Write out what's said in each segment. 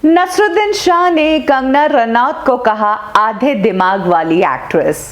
नसरुद्दीन शाह ने कंगना रनौत को कहा आधे दिमाग वाली एक्ट्रेस।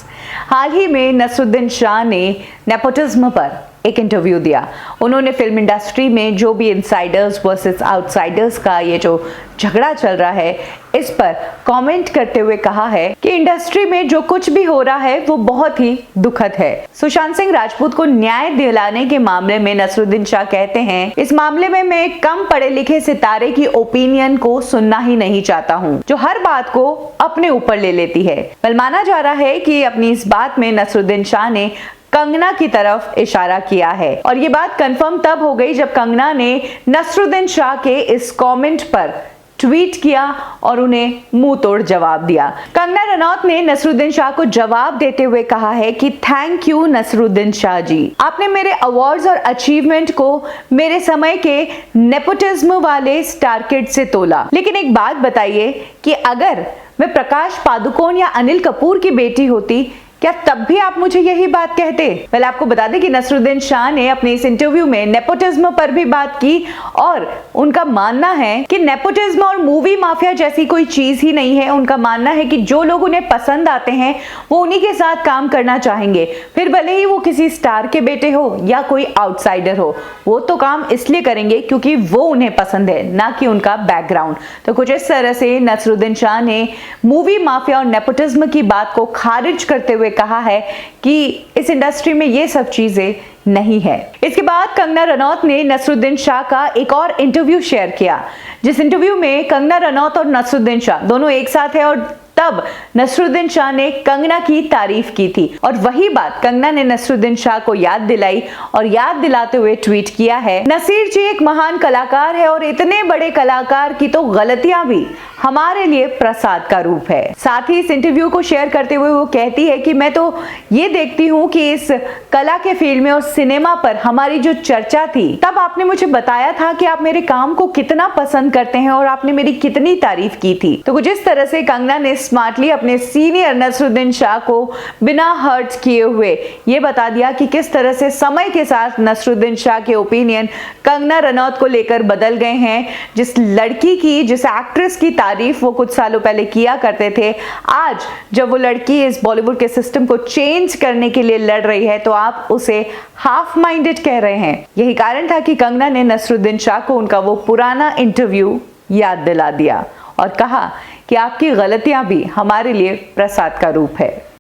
हाल ही में नसरुद्दीन शाह ने नेपोटिज्म पर एक इंटरव्यू दिया। उन्होंने फिल्म इंडस्ट्री में जो भी इनसाइडर्स वर्सेस आउटसाइडर्स का ये जो झगड़ा चल रहा है, इस पर कमेंट करते हुए कहा है कि इंडस्ट्री में जो कुछ भी हो रहा है वो बहुत ही दुखद है। सुशांत सिंह राजपूत को न्याय दिलाने के मामले में नसरुद्दीन शाह कहते हैं, इस मामले में मैं कम पढ़े लिखे सितारे की ओपिनियन को सुनना ही नहीं चाहता हूँ, जो हर बात को अपने ऊपर ले लेती है। बल माना जा रहा है कि अपनी इस बात में नसरुद्दीन शाह ने कंगना की तरफ इशारा किया है और ये बात कंफर्म तब हो गई जब कंगना ने नसरुद्दीन शाह के इस कमेंट पर ट्वीट किया और उन्हें मुंह तोड़ जवाब दिया। कंगना रनौत ने नसरुद्दीन शाह को जवाब देते हुए कहा है कि थैंक यू नसरुद्दीन शाह जी, आपने मेरे अवार्ड्स और अचीवमेंट को मेरे समय के नेपोटिज्म वाले स्टार किड से तोला। लेकिन एक बात बताइए कि अगर मैं प्रकाश पादुकोण या अनिल कपूर की बेटी होती, क्या तब भी आप मुझे यही बात कहते? पहले आपको बता दें कि नसरुद्दीन शाह ने अपने इस इंटरव्यू में नेपोटिज्म पर भी बात की और उनका मानना है कि नेपोटिज्म और मूवी माफिया जैसी कोई चीज ही नहीं है। उनका मानना है कि जो लोग उन्हें पसंद आते हैं वो उन्हीं के साथ काम करना चाहेंगे, फिर भले ही वो किसी स्टार के बेटे हो या कोई आउटसाइडर हो, वो तो काम इसलिए करेंगे क्योंकि वो उन्हें पसंद है, ना कि उनका बैकग्राउंड। तो कुछ इस तरह से नसरुद्दीन शाह ने मूवी माफिया और नेपोटिज्म की बात को खारिज करते हुए कहा है कि इस इंडस्ट्री में ये सब चीजें नहीं है। इसके बाद कंगना रनौत ने नसरुद्दीन शाह का एक और इंटरव्यू शेयर किया, जिस इंटरव्यू में कंगना रनौत और नसरुद्दीन शाह दोनों एक साथ है और तब नसरुद्दीन शाह ने कंगना की तारीफ की थी और वही बात कंगना ने नसरुद्दीन शाह को याद दिलाई और याद दिलाते हुए ट्वीट किया है, नसीर जी एक महान कलाकार है और इतने बड़े कलाकार की तो गलतियां भी हमारे लिए प्रसाद का रूप है। साथ ही इस इंटरव्यू को शेयर करते हुए वो कहती है कि मैं तो ये देखती हूँ कि इस कला के फील्ड में और सिनेमा पर हमारी जो चर्चा थी, तब आपने मुझे बताया था कि आप मेरे काम को कितना पसंद करते हैं और आपने मेरी कितनी तारीफ की थी। तो कुछ इस तरह से कंगना ने स्मार्टली अपने सीनियर नसरुद्दीन शाह को बिना हर्ट किए हुए ये बता दिया कि किस तरह से समय के साथ नसरुद्दीन शाह के ओपिनियन कंगना रनौत को लेकर बदल गए हैं। जिस लड़की की, जिस एक्ट्रेस की तारीफ वो कुछ सालों पहले किया करते थे, आज जब वो लड़की इस बॉलीवुड के सिस्टम को चेंज करने के लिए लड़ रही है तो आप उसे हाफ माइंडेड कह रहे हैं। यही कारण था कि कंगना ने नसरुद्दीन शाह को उनका वो पुराना इंटरव्यू याद दिला दिया और कहा कि आपकी गलतियां भी हमारे लिए प्रसाद का रूप है।